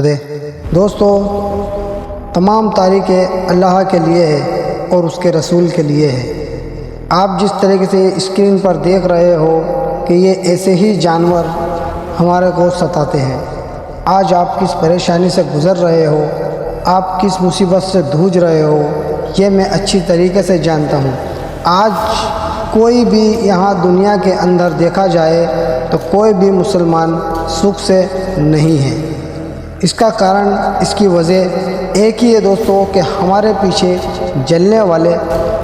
दे। दोस्तों, तमाम तारीफ़ें अल्लाह के लिए है और उसके रसूल के लिए है। आप जिस तरीके से स्क्रीन पर देख रहे हो कि ये ऐसे ही जानवर हमारे को सताते हैं। आज आप किस परेशानी से गुज़र रहे हो, आप किस मुसीबत से जूझ रहे हो, ये मैं अच्छी तरीके से जानता हूँ। आज कोई भी यहाँ दुनिया के अंदर देखा जाए तो कोई भी मुसलमान सुख से नहीं है। इसका कारण, इसकी वजह एक ही है दोस्तों कि हमारे पीछे जलने वाले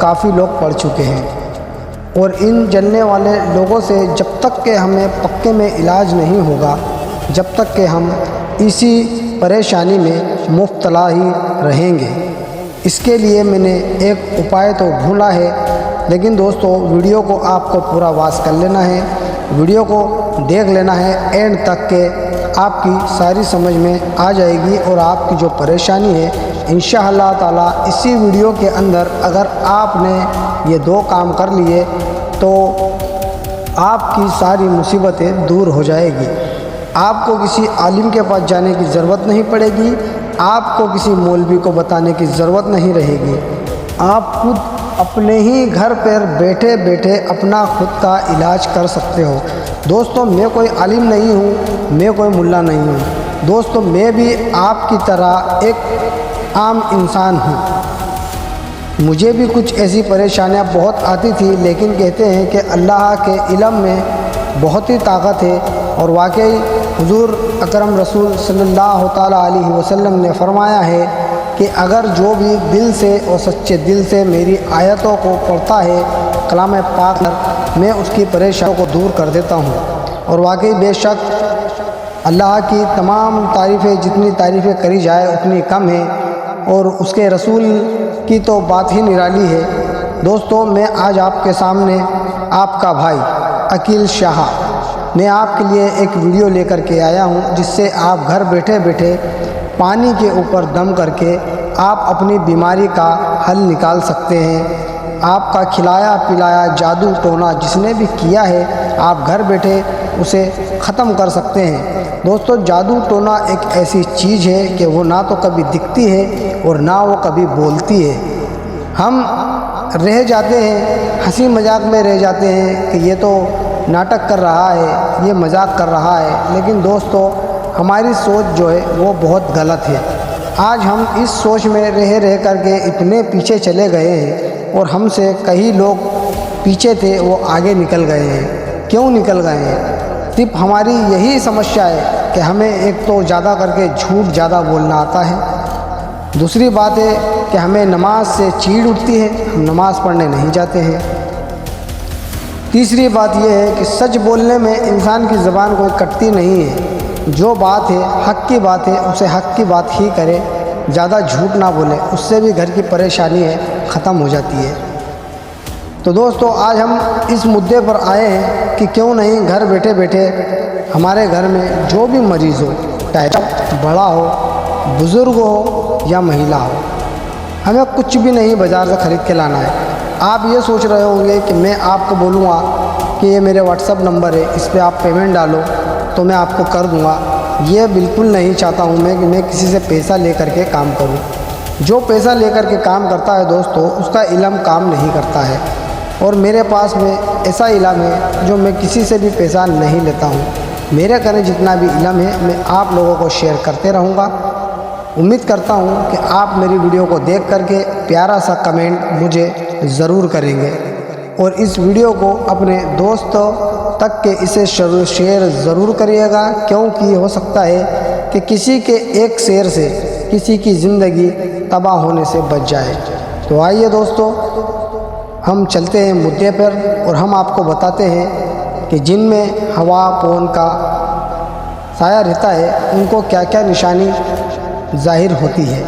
काफ़ी लोग पड़ चुके हैं और इन जलने वाले लोगों से जब तक कि हमें पक्के में इलाज नहीं होगा, जब तक कि हम इसी परेशानी में मुब्तला ही रहेंगे। इसके लिए मैंने एक उपाय तो ढूंढा है, लेकिन दोस्तों वीडियो को आपको पूरा वॉच कर लेना है, वीडियो को देख लेना है एंड तक के आपकी सारी समझ में आ जाएगी और आपकी जो परेशानी है इंशाअल्लाह ताला इसी वीडियो के अंदर अगर आपने ये दो काम कर लिए तो आपकी सारी मुसीबतें दूर हो जाएगी। आपको किसी आलिम के पास जाने की ज़रूरत नहीं पड़ेगी, आपको किसी मौलवी को बताने की ज़रूरत नहीं रहेगी। आप खुद अपने ही घर पर बैठे बैठे अपना खुद का इलाज कर सकते हो। दोस्तों, मैं कोई आलिम नहीं हूँ, मैं कोई मुल्ला नहीं हूँ। दोस्तों, मैं भी आपकी तरह एक आम इंसान हूँ। मुझे भी कुछ ऐसी परेशानियाँ बहुत आती थी, लेकिन कहते हैं कि अल्लाह के इल्म में बहुत ही ताकत है और वाकई हुजूर अकरम रसूल सल्लल्लाहु ताला अलैहि वसल्लम ने फरमाया है कि अगर जो भी दिल से और सच्चे दिल से मेरी आयतों को पढ़ता है कलाम पाक, मैं उसकी परेशानियों को दूर कर देता हूँ। और वाकई बेशक अल्लाह की तमाम तारीफ़ें, जितनी तारीफ़ें करी जाए उतनी कम है और उसके रसूल की तो बात ही निराली है। दोस्तों, मैं आज आपके सामने आपका भाई अकील शाह, मैं आपके लिए एक वीडियो लेकर के आया हूँ जिससे आप घर बैठे बैठे पानी के ऊपर दम करके आप अपनी बीमारी का हल निकाल सकते हैं। आपका खिलाया पिलाया जादू टोना जिसने भी किया है आप घर बैठे उसे ख़त्म कर सकते हैं। दोस्तों, जादू टोना एक ऐसी चीज़ है कि वो ना तो कभी दिखती है और ना वो कभी बोलती है। हम रह जाते हैं, हंसी मजाक में रह जाते हैं कि ये तो नाटक कर रहा है, ये मजाक कर रहा है, लेकिन दोस्तों हमारी सोच जो है वो बहुत गलत है। आज हम इस सोच में रह करके इतने पीछे चले गए हैं और हमसे कई लोग पीछे थे वो आगे निकल गए हैं। क्यों निकल गए हैं? सिर्फ हमारी यही समस्या है कि हमें एक तो ज़्यादा करके झूठ ज़्यादा बोलना आता है, दूसरी बात है कि हमें नमाज से चीड़ उठती है, हम नमाज़ पढ़ने नहीं जाते हैं, तीसरी बात यह है कि सच बोलने में इंसान की ज़बान कोई कटती नहीं है। जो बात है हक़ की बात है उसे हक़ की बात ही करे, ज़्यादा झूठ ना बोले, उससे भी घर की परेशानी है ख़त्म हो जाती है। तो दोस्तों, आज हम इस मुद्दे पर आए हैं कि क्यों नहीं घर बैठे बैठे हमारे घर में जो भी मरीज़ हो, चाहे बड़ा हो, बुज़ुर्ग हो या महिला हो, हमें कुछ भी नहीं बाज़ार से ख़रीद के लाना है। आप ये सोच रहे होंगे कि मैं आपको बोलूँगा कि ये मेरे व्हाट्सअप नंबर है, इस पर आप पेमेंट डालो तो मैं आपको कर दूँगा। ये बिल्कुल नहीं चाहता हूँ मैं कि मैं किसी से पैसा लेकर के काम करूँ। जो पैसा लेकर के काम करता है दोस्तों, उसका इल्म काम नहीं करता है और मेरे पास में ऐसा इल्म है जो मैं किसी से भी पैसा नहीं लेता हूँ। मेरे करे जितना भी इल्म है मैं आप लोगों को शेयर करते रहूँगा। उम्मीद करता हूँ कि आप मेरी वीडियो को देख करके प्यारा सा कमेंट मुझे ज़रूर करेंगे और इस वीडियो को अपने दोस्तों तक के इसे शेयर ज़रूर करिएगा, क्योंकि हो सकता है कि किसी के एक शेयर से किसी की ज़िंदगी तबाह होने से बच जाए। तो आइए दोस्तों, हम चलते हैं मुद्दे पर और हम आपको बताते हैं कि जिनमें हवा पवन का साया रहता है उनको क्या क्या निशानी ज़ाहिर होती है।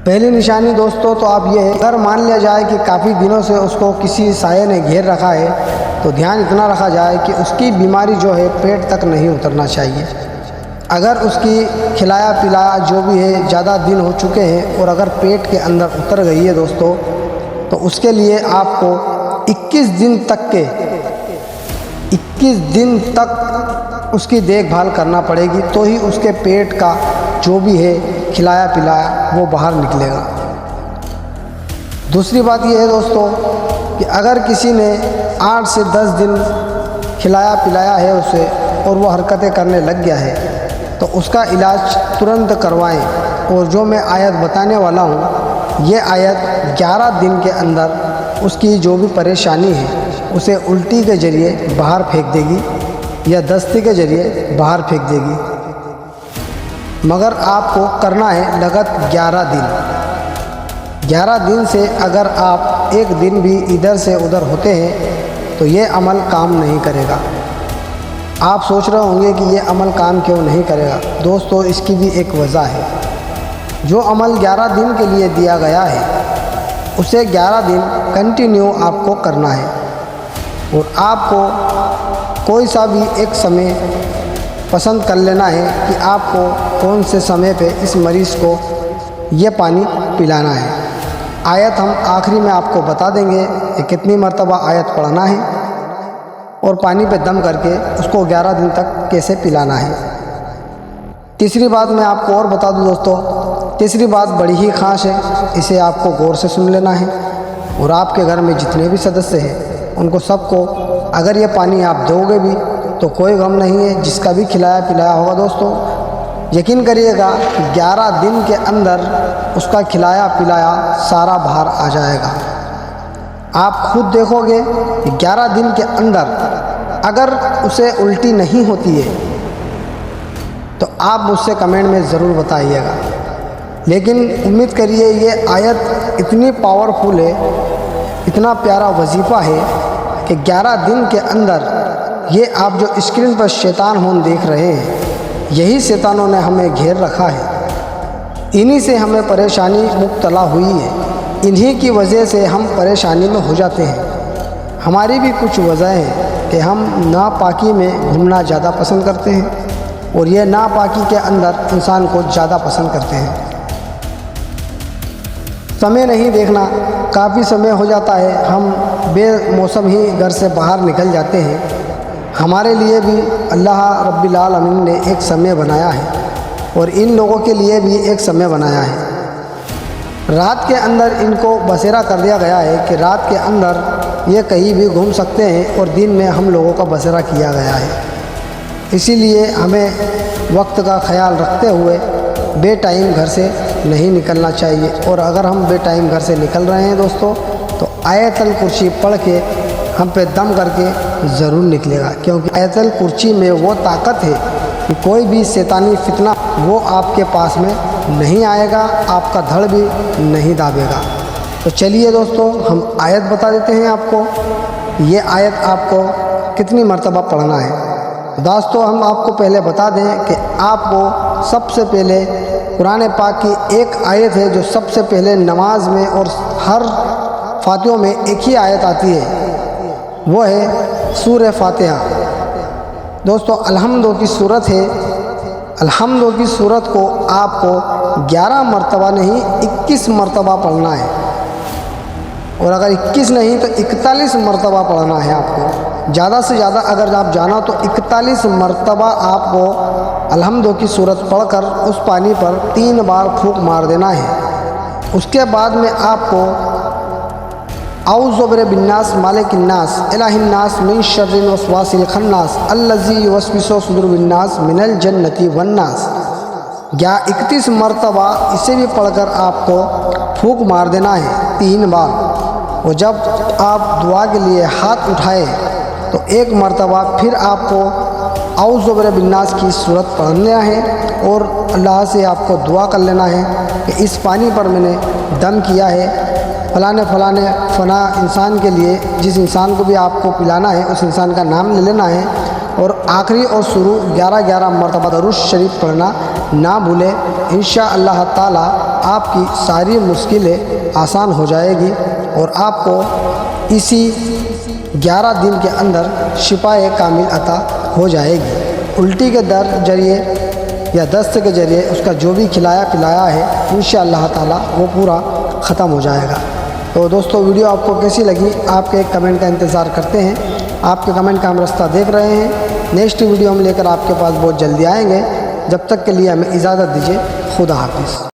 पहली निशानी दोस्तों तो आप ये है, अगर मान लिया जाए कि काफ़ी दिनों से उसको किसी साये ने घेर रखा है तो ध्यान इतना रखा जाए कि उसकी बीमारी जो है पेट तक नहीं उतरना चाहिए। अगर उसकी खिलाया पिलाया जो भी है ज़्यादा दिन हो चुके हैं और अगर पेट के अंदर उतर गई है दोस्तों, तो उसके लिए आपको 21 दिन तक उसकी देखभाल करना पड़ेगी, तो ही उसके पेट का जो भी है खिलाया पिलाया वो बाहर निकलेगा। दूसरी बात ये है दोस्तों कि अगर किसी ने 8 से 10 दिन खिलाया पिलाया है उसे और वो हरकतें करने लग गया है तो उसका इलाज तुरंत करवाएं। और जो मैं आयत बताने वाला हूँ, ये आयत 11 दिन के अंदर उसकी जो भी परेशानी है उसे उल्टी के ज़रिए बाहर फेंक देगी या दस्ती के ज़रिए बाहर फेंक देगी। मगर आपको करना है लगत 11 दिन। 11 दिन से अगर आप एक दिन भी इधर से उधर होते हैं तो ये अमल काम नहीं करेगा। आप सोच रहे होंगे कि ये अमल काम क्यों नहीं करेगा। दोस्तों, इसकी भी एक वजह है। जो अमल 11 दिन के लिए दिया गया है उसे 11 दिन कंटिन्यू आपको करना है और आपको कोई सा भी एक समय पसंद कर लेना है कि आपको कौन से समय पे इस मरीज़ को ये पानी पिलाना है। आयत हम आखिरी में आपको बता देंगे कि कितनी मरतबा आयत पढ़ना है और पानी पे दम करके उसको 11 दिन तक कैसे पिलाना है। तीसरी बात मैं आपको और बता दूं दोस्तों, तीसरी बात बड़ी ही ख़ास है, इसे आपको गौर से सुन लेना है और आपके घर में जितने भी सदस्य हैं उनको सबको अगर ये पानी आप दोगे भी तो कोई गम नहीं है। जिसका भी खिलाया पिलाया होगा दोस्तों, यकीन करिएगा 11 दिन के अंदर उसका खिलाया पिलाया सारा बाहर आ जाएगा। आप खुद देखोगे कि 11 दिन के अंदर अगर उसे उल्टी नहीं होती है तो आप मुझसे कमेंट में ज़रूर बताइएगा। लेकिन उम्मीद करिए ये आयत इतनी पावरफुल है, इतना प्यारा वजीफ़ा है कि 11 दिन के अंदर ये आप जो स्क्रीन पर शैतान होन देख रहे हैं, यही शैतानों ने हमें घेर रखा है। इन्हीं से हमें परेशानी मुब्तला हुई है, इन्हीं की वजह से हम परेशानी में हो जाते हैं। हमारी भी कुछ वजह हैं कि हम नापाकी में घूमना ज़्यादा पसंद करते हैं और ये नापाकी के अंदर इंसान को ज़्यादा पसंद करते हैं। समय नहीं देखना, काफ़ी समय हो जाता है, हम बेमौसम ही घर से बाहर निकल जाते हैं। हमारे लिए भी अल्लाह रब्बिल आलमीन ने एक समय बनाया है और इन लोगों के लिए भी एक समय बनाया है। रात के अंदर इनको बसेरा कर दिया गया है कि रात के अंदर ये कहीं भी घूम सकते हैं और दिन में हम लोगों का बसेरा किया गया है। इसीलिए हमें वक्त का ख्याल रखते हुए बेटाइम घर से नहीं निकलना चाहिए। और अगर हम बेटाइम घर से निकल रहे हैं दोस्तों तो आयतल कुर्सी पढ़ के हम पे दम करके ज़रूर निकलेगा, क्योंकि आयतल कुर्सी में वो ताकत है कि कोई भी शैतानी फितना वो आपके पास में नहीं आएगा, आपका धड़ भी नहीं दाबेगा। तो चलिए दोस्तों, हम आयत बता देते हैं आपको। ये आयत आपको कितनी मरतबा पढ़ना है। दोस्तों, हम आपको पहले बता दें कि आपको सबसे पहले कुरान पाक की एक आयत है जो सबसे पहले नमाज में और हर फातिहों में एक ही आयत आती है, वो है सूरह फातिहा। दोस्तों, अलहम्दो की सूरत है। अलहम्दो की सूरत को आपको 11 मरतबा नहीं 21 मरतबा पढ़ना है और अगर 21 नहीं तो 41 मरतबा पढ़ना है आपको। ज़्यादा से ज़्यादा अगर आप जाना तो 41 मरतबा आपको अलहम्दो की सूरत पढ़कर उस पानी पर 3 बार फूंक मार देना है। उसके बाद में आपको औज़ु बिन्नास मालिकिन्नास इलाहिन्नास मिन शर्रिल वस्वासिल खन्नास अल्लज़ी युवस्विसु सुदुरिन्नास मिनल जन्नति वन्नास 31 मरतबा इसे भी पढ़कर आपको फूंक मार देना है 3 बार। और जब आप दुआ के लिए हाथ उठाए तो 1 मरतबा फिर आपको औज़ु बिन्नास की सूरत पढ़ना है और अल्लाह से आपको दुआ कर लेना है कि इस पानी पर मैंने दम किया है फलाने फना इंसान के लिए, जिस इंसान को भी आपको पिलाना है उस इंसान का नाम ले लेना है और आखिरी और शुरू 11-11 मरतबा दरूद शरीफ पढ़ना ना भूले। इंशाअल्लाह ताला आपकी सारी मुश्किलें आसान हो जाएगी और आपको इसी 11 दिन के अंदर शिफाए कामिल अता हो जाएगी। उल्टी के जरिए या दस्त के ज़रिए उसका जो भी खिलाया पिलाया है इंशाअल्लाह ताला वो पूरा ख़त्म हो जाएगा। तो दोस्तों, वीडियो आपको कैसी लगी आपके एक कमेंट का इंतज़ार करते हैं। आपके कमेंट का हम रास्ता देख रहे हैं। नेक्स्ट वीडियो हम लेकर आपके पास बहुत जल्दी आएंगे। जब तक के लिए हमें इजाज़त दीजिए। खुदा हाफिज़।